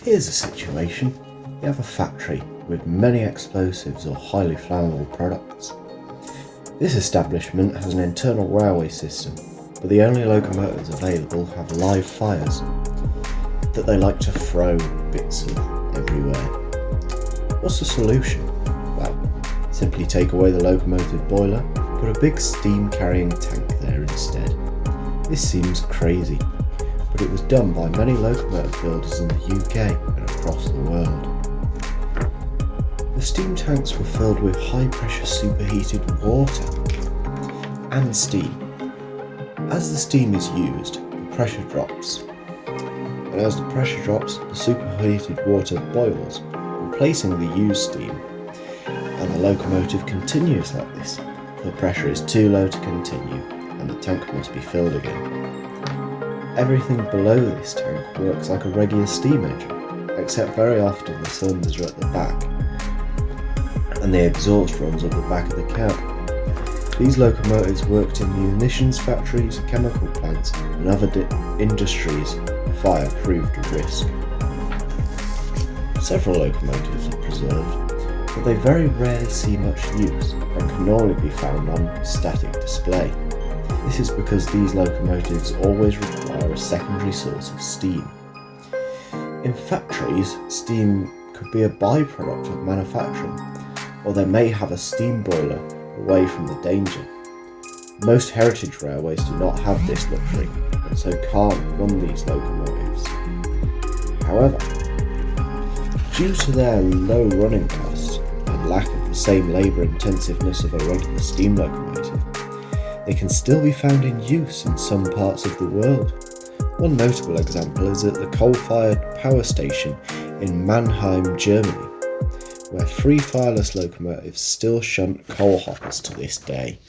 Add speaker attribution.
Speaker 1: Here's a situation. You have a factory with many explosives or highly flammable products. This establishment has an internal railway system, but the only locomotives available have live fires that they like to throw bits of everywhere. What's the solution? Well, simply take away the locomotive boiler, put a big steam carrying tank there instead. This seems crazy, but it was done by many locomotive builders in the UK and across the world. The steam tanks were filled with high pressure superheated water and steam. As the steam is used, the pressure drops. And as the pressure drops, the superheated water boils, replacing the used steam, and the locomotive continues like this. The pressure is too low to continue, and the tank must be filled again. Everything below this tank works like a regular steam engine, except very often the cylinders are at the back, and the exhaust runs up the back of the cab. These locomotives worked in munitions factories, chemical plants, and other industries. Fire proved a risk. Several locomotives are preserved, but they very rarely see much use and can only be found on static display. This is because these locomotives always require a secondary source of steam. In factories, steam could be a byproduct of manufacturing, or they may have a steam boiler away from the danger. Most heritage railways do not have this luxury, and so can't run these locomotives. However, due to their low running costs and lack of the same labour intensiveness of a regular steam locomotive, they can still be found in use in some parts of the world. One notable example is at the coal-fired power station in Mannheim, Germany, where 3 Fireless locomotives still shunt coal hoppers to this day.